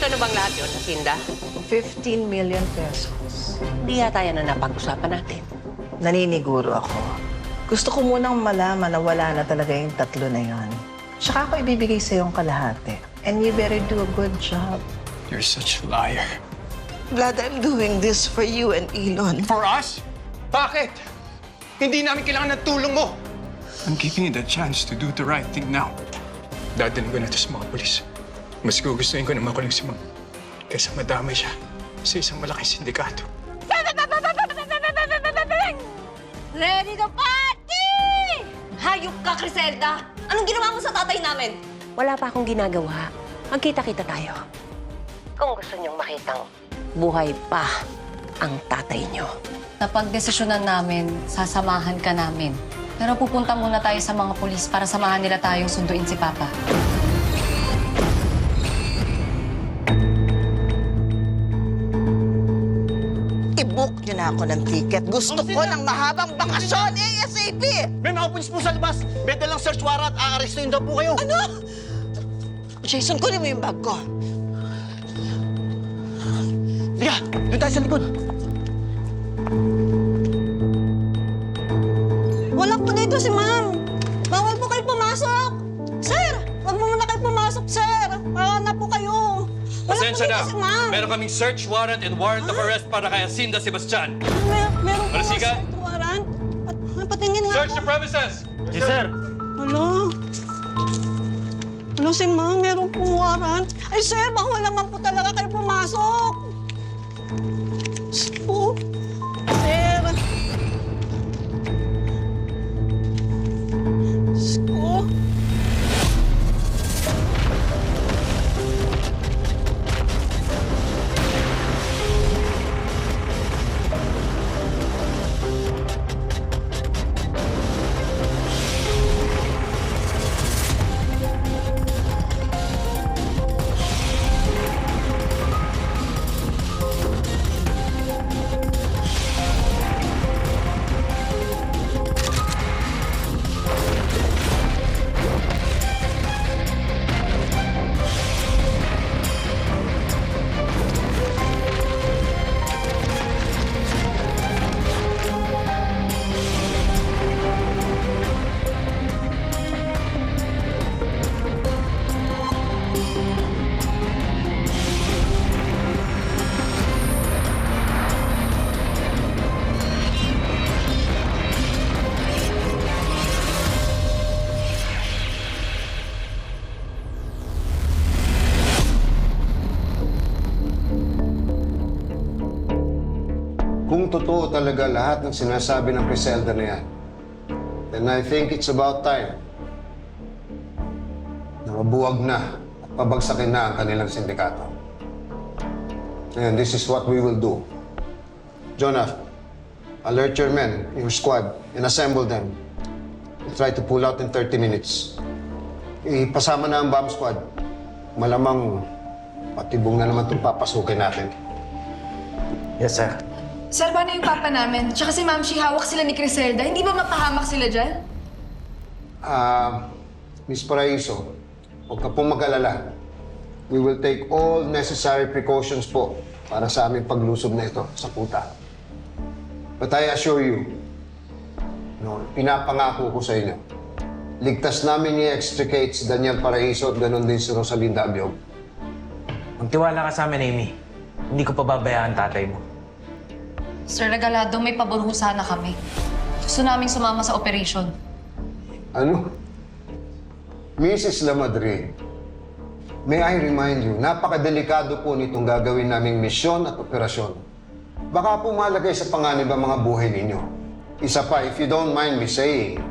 Magkano bang lahat yun, Jacinda? 15 million pesos. Hindi yata yan ang napag-usapan natin. Naniniguro ako. Gusto ko munang malaman na wala na talaga yung tatlo na yon. Tsaka ako ibibigay sa yung kalahati. And you better do a good job. You're such a liar. Vlad, I'm doing this for you and Elon. For us? Bakit? Hindi namin kailangan ng tulong mo. I'm giving you the chance to do the right thing now. Dadalhin ko na ito sa mga polis. Mas gugustuhin ko na makulong si Ma'am kaysa madamay siya sa isang malaking sindikato. Ready to party! Hayop ka, Criselda! Anong ginawa mo sa tatay namin? Wala pa akong ginagawa. Magkita-kita tayo. Kung gusto niyong makitang buhay pa ang tatay niyo. Napagdesisyonan namin, sasamahan ka namin. Pero pupunta muna tayo sa mga pulis para samahan nila tayong sunduin si Papa. I-book niyo na ako ng ticket. Gusto ko ng mahabang bakasyon ASAP! May mga pulis po sa labas. May dalang search warrant. Aarestuin daw po kayo. Ano? Jason, kunin mo yung bag ko. Liga, doon tayo sa likod. Wala po dito si Ma'am. Bawal po kayo pumasok. Sir, wag mo muna kayo pumasok, sir. Bawal na po kayo. Wala Pasensya po na. dito si Ma'am. Meron kaming search warrant and warrant of arrest para kay Jacinda Sebastian. Meron po Marasigan? search warrant. Patingin nga Search po. the premises! Yes, sir. Ano? Ano si Ma'am? Meron pong warrant. Ay, sir, bawal naman po talaga kayo pumasok. Oh, sir. Oh. Kung totoo talaga lahat ng sinasabi ng Criselda na yan, then I think it's about time na mabuwag na at pabagsakin na ang kanilang sindikato. And this is what we will do. Jonah, alert your men, your squad, and assemble them. We'll try to pull out in 30 minutes. Ipasama na ang bomb squad. Malamang patibong na naman itong papasukin natin. Yes, sir. Sir, paano yung papa namin? Tsaka si Ma'am Shi, hawak sila ni Criselda. Hindi ba mapahamak sila dyan? Miss Paraiso, huwag ka pong mag-alala. We will take all necessary precautions po para sa aming paglusob na ito sa puta. But I assure you, no, pinapangako ko sa inyo, ligtas namin i-extricate si Daniel Paraiso at ganoon din si Rosalinda Abiog. Magtiwala ka sa amin, Amy. Hindi ko pababayaan tatay mo. Sir Regalado, may paborho sana kami. Gusto naming sumama sa operation. Ano? Mrs. Lamadrid, may I remind you, napakadelikado po nitong gagawin naming misyon at operasyon. Baka po malagay sa panganib ang mga buhay ninyo. Isa pa, if you don't mind me saying,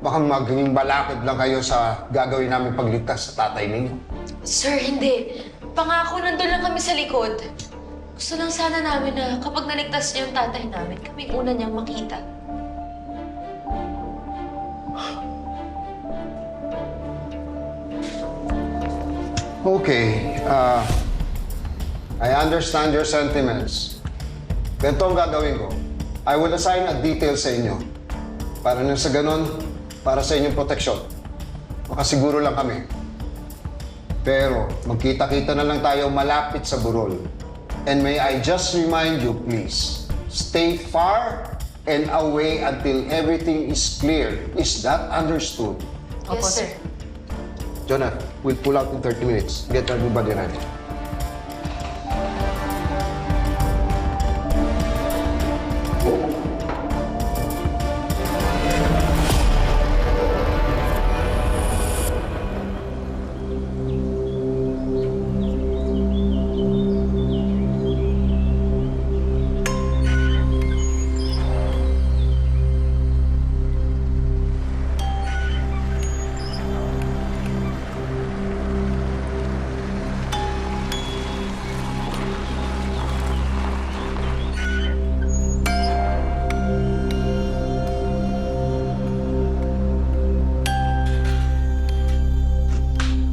baka maging balakid lang kayo sa gagawin namin pagligtas sa tatay ninyo. Sir, hindi. Pangako, nandun lang kami sa likod. Gusto lang sana namin na kapag naligtas niya yung tatay namin, kami una niyang makita. Okay, I understand your sentiments. Ganito ang gagawin ko. I will assign a detail sa inyo. Para na sa ganun, para sa inyong proteksyon. Makasiguro lang kami. Pero magkita-kita na lang tayo malapit sa burol. And may I just remind you, please, stay far and away until everything is clear. Is that understood? Yes, sir. Jonah, we'll pull out in 30 minutes. Get everybody ready.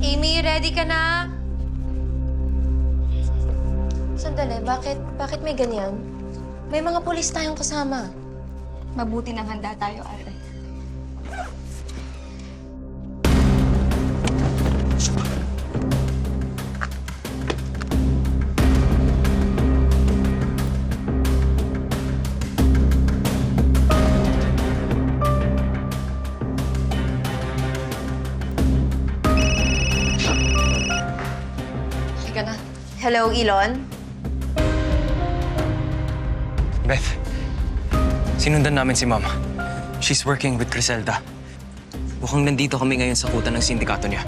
Amy, ready ka na? Sandali, bakit may ganyan? May mga pulis tayong kasama. Mabuti nang handa tayo, ate. Halika na. Hello, Elon? Beth, sinundan namin si Mama. She's working with Criselda. Mukhang nandito kami ngayon sa kuta ng sindikato niya.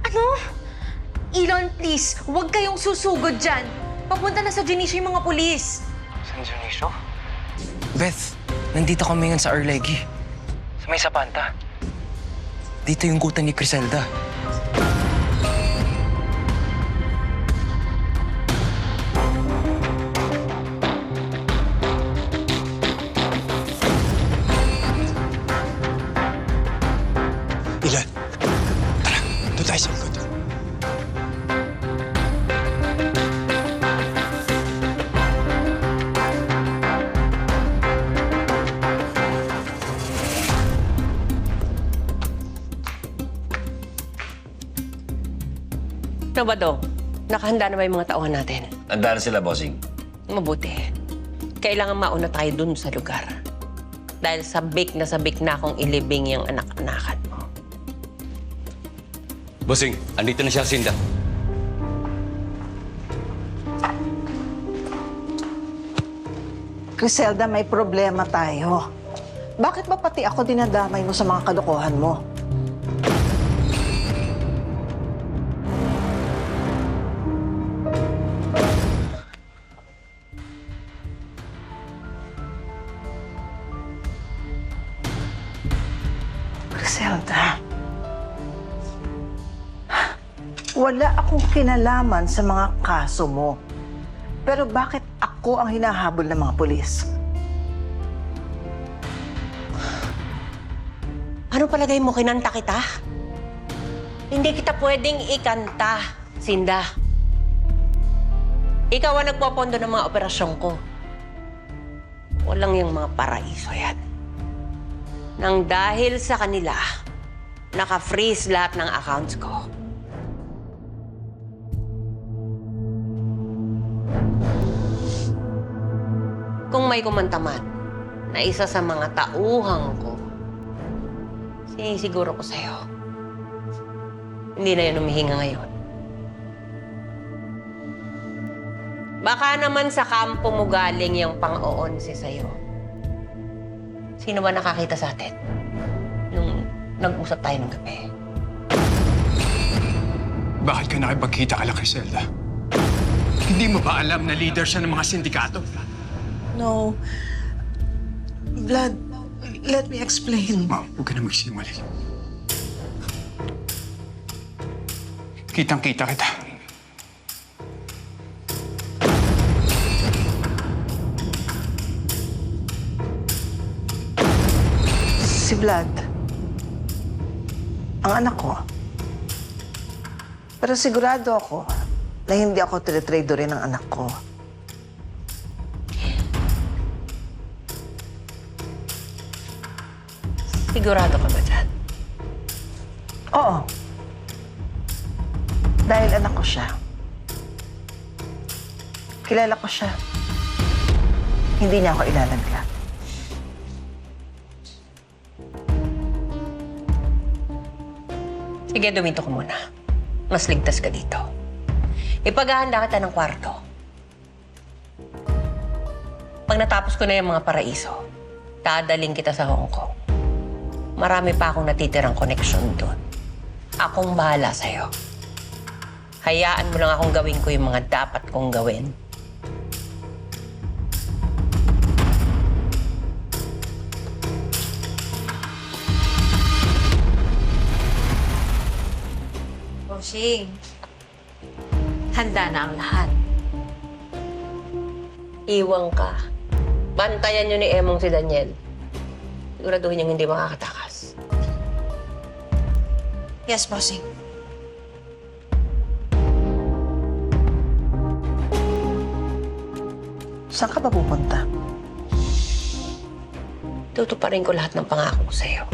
Ano? Elon, please, huwag kayong susugod dyan. Papunta na sa Janicio yung mga pulis. San Dionisio? Beth, nandito kami ngayon sa Arlegui. Sa may Sapanta. Dito yung kuta ni Criselda. Ilan? Tara, doon tayo sa likod. Ano ba, Dong? Nakahanda na ba yung mga tauhan natin? Handa na sila, bossing. Mabuti. Kailangan mauna tayo dun sa lugar. Dahil sabik na akong ilibing yung anak-anakan mo. Bossing, andito na siya, Sinda. Criselda, may problema tayo. Bakit ba pati ako dinadamay mo sa mga kalokohan mo? Criselda, wala akong kinalaman sa mga kaso mo. Pero bakit ako ang hinahabol ng mga pulis? Ano palagay mo, kinanta kita? Hindi kita pwedeng ikanta, Sinda. Ikaw ang nagpopondo ng mga operasyon ko. Walang yung mga paraiso yan. Nang dahil sa kanila, naka-freeze lahat ng accounts ko. Kung may kumanta man na isa sa mga tauhang ko, sinisiguro ko sa'yo, hindi na yun humihinga ngayon. Baka naman sa kampo mo galing yung pang-oonsi sa'yo. Sino ba nakakita sa atin nung nag-usap tayo ng gabi? Bakit ka nakipagkita kay Criselda? Hindi mo ba alam na leader siya ng mga sindikato? No. Vlad, let me explain. Ma'am, huwag ka na magsinungaling. Kitang-kita kita. Si Vlad, ang anak ko. Pero sigurado ako na hindi ako tinitrade rin ng anak ko. Sigurado ka ba dyan? Oo. Dahil anak ko siya. Kilala ko siya. Hindi niya ako ilalaglag. Sige, dumito ko muna. Mas ligtas ka dito. Ipaghahanda kita ng kwarto. Pag natapos ko na yung mga paraiso, dadaling kita sa Hong Kong. Marami pa akong natitirang koneksyon doon. Akong bahala sa'yo. Hayaan mo lang akong gawin ko yung mga dapat kong gawin. Bossing, handa na ang lahat. Iwang ka. Bantayan nyo ni Emong si Daniel. Siguraduhin niyang hindi makakatakas. Yes, bossing. Saan ka ba pupunta? Tutuparin ko lahat ng pangako ko sa'yo.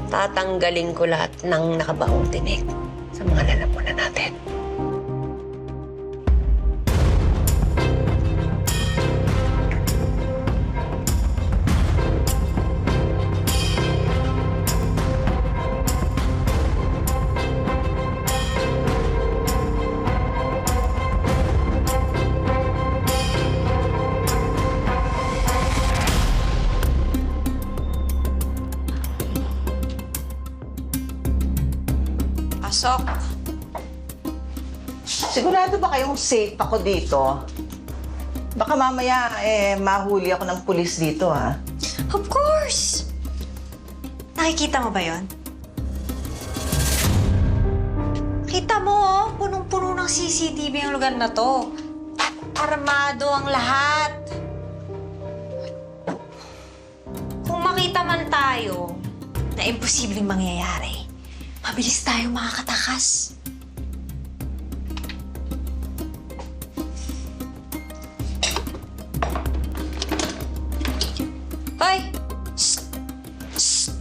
Tatanggalin ko lahat ng nakabaong tinik sa mga lalamunan natin. Pasok. Sigurado ba kayong safe ako dito? Baka mamaya, mahuli ako ng pulis dito, ha? Of course! Nakikita mo ba yon? Kita mo, oh, punong-puno ng CCTV ang lugar na to. Armado ang lahat. Kung makita man tayo na imposibleng mangyayari, mabilis tayong makakatakas. Hoy! Shh! Shh!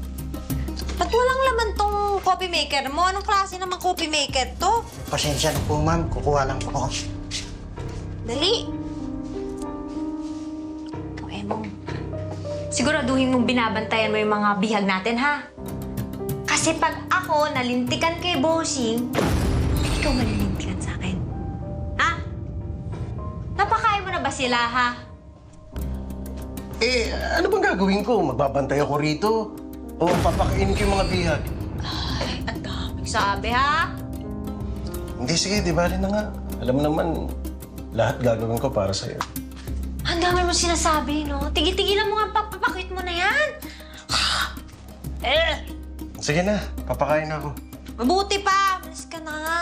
Ba't walang laman tong coffee maker mo? Anong klase namang coffee maker to? Pasensya na po, ma'am. Kukuha lang po. Dali! Ikaw, Emong. Siguraduhin mong binabantayan mo yung mga bihag natin, ha? Kasi pag ako nalintikan kay Bossing, ikaw malilintikan sa akin. Ha? Napakain mo na ba sila, ha? Ano bang gagawin ko? Magbabantay ako rito? O papakainin ko yung mga bihag? Ay, ang daming sabi, ha? Hindi, sige, di ba rin na nga. Alam mo naman, lahat gagawin ko para sa'yo. Ang dami mo sinasabi, no? Tigil-tigilan mo nga, papakwit mo na yan. Sige na, papakain ako. Mabuti pa! Malis ka na nga.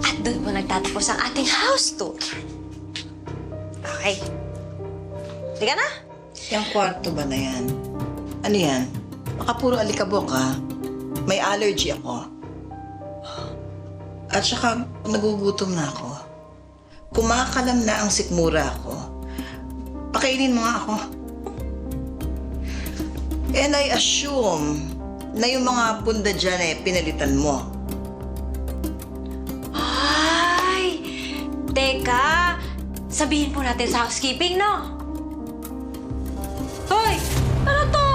At doon po nagtatapos ang ating house tour. Okay. Sige na. Yung kwarto ba na yan? Ano yan? Baka puro alikabok, ha? May allergy ako. At saka, nagugutom na ako. Kumakalam na ang sikmura ko. Pakainin mo nga ako. And I assume na yung mga punda dyan pinalitan mo. Ay! Teka! Sabihin po natin sa housekeeping, no? Hoy! Ano to?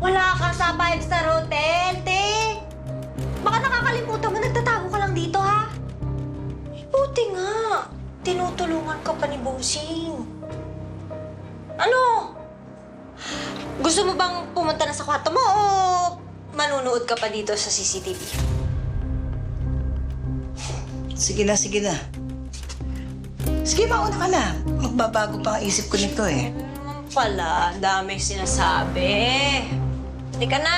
Wala ka sa 5-star hotel, te! Baka nakakalimutan mo, nagtatago ka lang dito, ha? Buti nga. Tinutulungan ka pa ni Bossing. Ano? Gusto mo bang pumunta na sa kwarto mo o manunood ka pa dito sa CCTV? Sige na, sige na. Sige, mauna ka na. Magbabago pa ang isip ko nito, eh. Naman pala, daming sinasabi. Hindi ka na.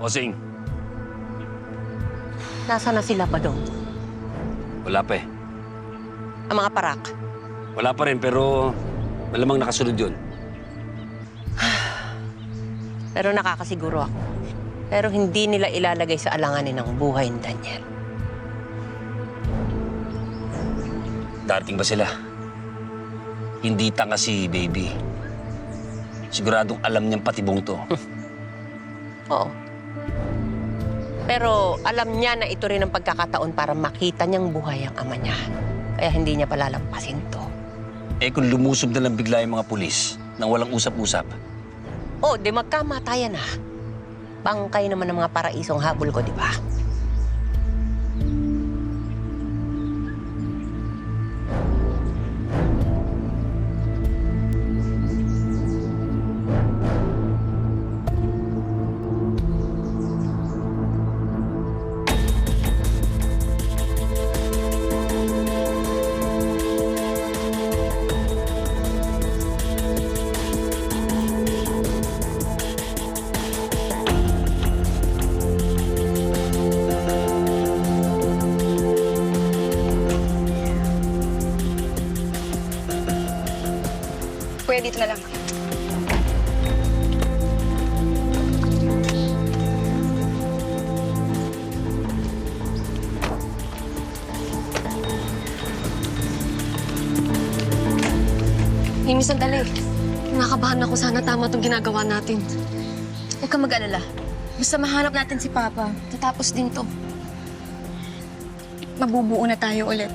Bossing, Nasaan na sila pa doon? wala pa eh. Ang mga parak. Wala pa rin, pero malamang nakasunod yun. Pero nakakasiguro ako. Pero hindi nila ilalagay sa alanganin ng buhay ni Daniel. Darating ba sila? Hindi tanga si Baby. Siguradong alam niyang patibong to. Oo. Pero alam niya na ito rin ang pagkakataon para makita niyang buhay ang ama niya. Kaya hindi niya palalampasin to. Eh kung lumusob na lang bigla yung mga pulis nang walang usap-usap, Oh, di magkamatayan na. Bangkay naman ng mga paraisong habol ko, di ba? Kuya, dito na lang. Mimi, sandali. Nakabahan ako. Sana tama itong ginagawa natin. Huwag kang mag-alala. Basta mahanap natin si Papa. Tatapos din to. Mabubuo na tayo ulit.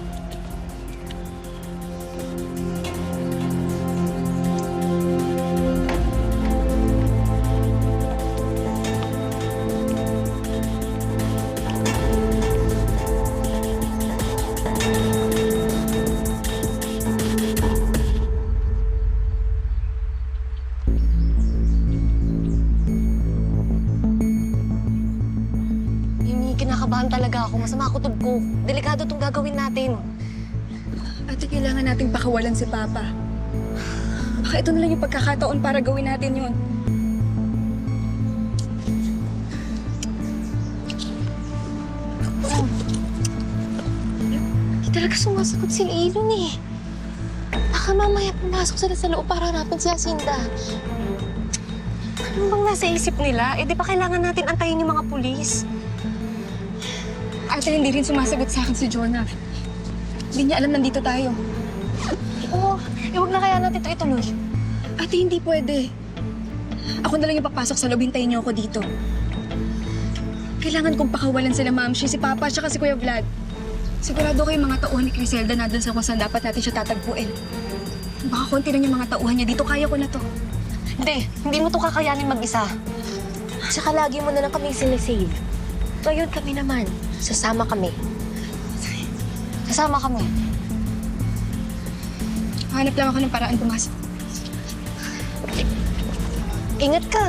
Mimi, kinakabahan talaga ako. Masama kutob ko. Delikado itong gagawin natin. Ate, kailangan nating pakawalan si Papa. Baka ito na lang yung pagkakataon para gawin natin yun. Hindi talaga sumasagot si Leilon eh. Baka mamaya pumasok sila sa loob para hanapin si Jacinda. Ano bang nasa isip nila? Eh, di ba kailangan natin antayin yung mga pulis? Ate, hindi rin sumasagot sa akin si Jonah. Hindi niya alam nandito tayo. Oo, huwag na kaya natin ito ituloy. Ate, hindi pwede. Ako na lang yung papasok sa loob. Hintayin niyo ako dito. Kailangan kong pakawalan sila, Ma'am Shi, si Papa, at si Kuya Vlad. Sigurado kayo mga tauhan ni Criselda na doon sa kung saan dapat natin siya tatagpuin. Baka konti lang yung mga tauhan niya dito. Kaya ko na to. Hindi mo to kakayanin mag-isa. Tsaka lagi mo na lang kami sinisave. Ngayon kami naman. Sasama kami. Kasama kami. Hanap lang ako ng paraan pumasok. Ingat ka.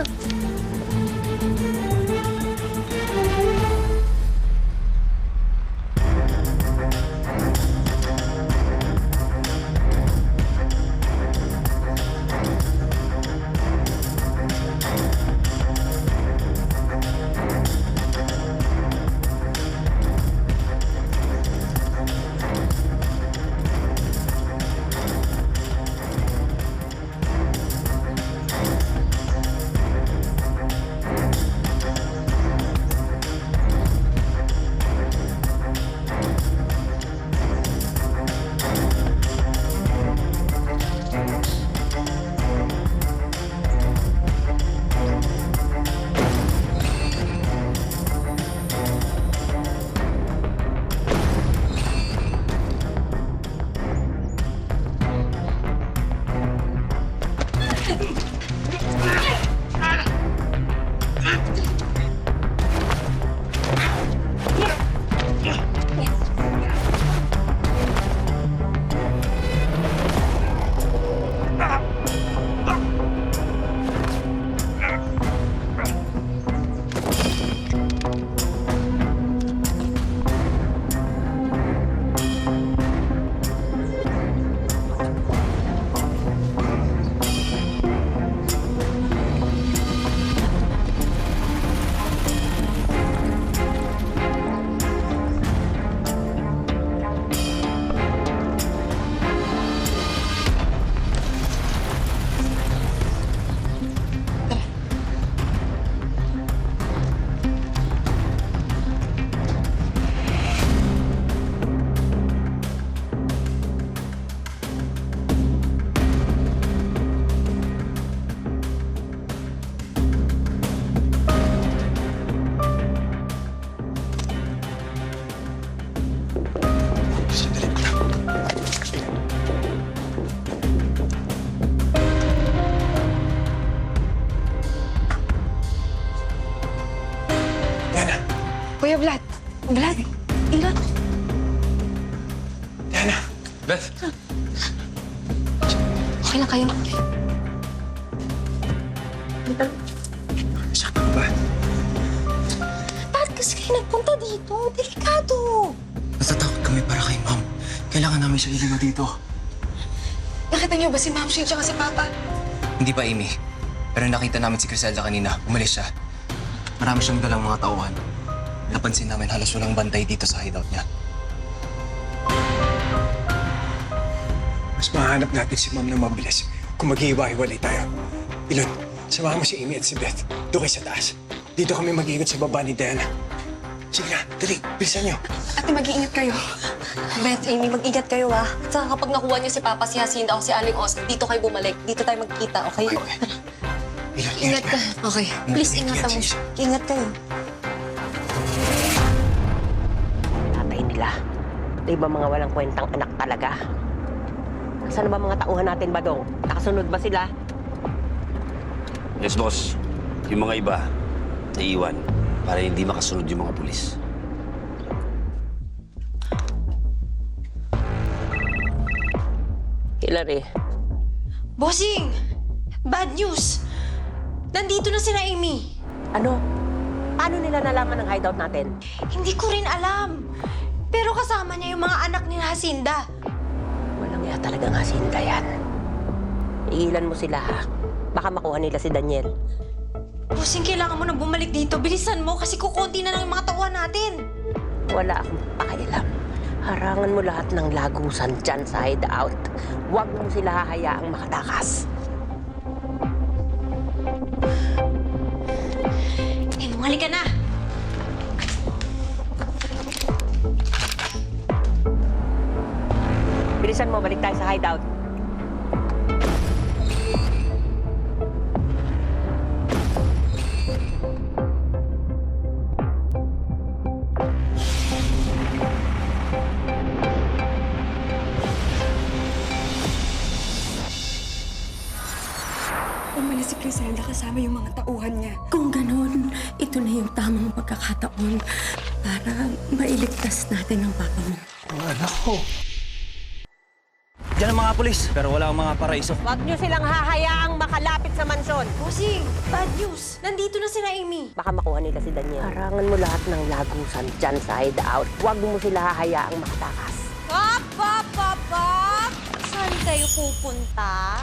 Kuya Vlad. Vlad, ingat. Diana! Beth! Okay lang kayo. Saktan ka ba? Bakit kasi kayo nagpunta dito? Delikado. Natatakot kami para kay Ma'am. Kailangan namin siya ilima dito. Nakita niyo ba si Ma'am Shane tsaka si Papa? Hindi pa, Amy. Pero nakita namin si Criselda kanina. Umalis siya. Marami siyang dalang mga tauhan. Napansin namin halos walang bantay dito sa hideout niya. Mas mahanap natin si Ma'am na mabilis kung maghihiwa-hiwalay tayo. Ilon, samahan mo si Amy at si Beth. Doon kayo sa taas. Dito kami mag-iikot sa baba ni Diana. Sige na, dali, bilisan niyo. Ate, mag-iingat kayo. Beth, Amy, mag-ingat kayo ha. Saka kapag nakuha niyo si Papa, si Jacinda o si Aling Os, dito kayo bumalik. Dito tayo magkita, okay? Ilon, Ingat ka. Okay. Please, ingatan mo. Ingat kayo. Tatay nila. Di ba mga walang kwentang anak talaga? Saan ba mga tauhan natin, Badong? Nakasunod ba sila? Yes, boss. Yung mga iba, naiiwan para hindi makasunod yung mga pulis. Hillary, Bossing! Bad news! Nandito na sila Amy. ano? Paano nila nalaman ang hideout natin? Hindi ko rin alam. Pero kasama niya yung mga anak ni Jacinda. Walang iya talagang Jacinda yan. Igilan mo sila, ha? Baka makuha nila si Daniel. Bossing, kailangan mo na bumalik dito. Bilisan mo kasi kukunti na lang yung mga tauhan natin. Wala akong pakialam. Harangan mo lahat ng lagusan dyan sa hideout. Huwag mo sila hahayaang makatakas. Halika na! Bilisan mo, balik tayo sa hideout. Umalis si Criselda kasama yung mga tauhan niya. Kung ganon, ito na yung tamang pagkakataon para mailigtas natin ang papa mo. Ang anak ko. Diyan ang mga pulis, pero wala ang mga paraiso. Huwag niyo silang hahayaang makalapit sa mansyon. Bossing, bad news! Nandito na sila Amy. Baka makuha nila si Daniel. Harangan mo lahat ng lagusan dyan sa hideout. Huwag mo sila hahayaang makatakas. Pop! Saan kayo pupunta?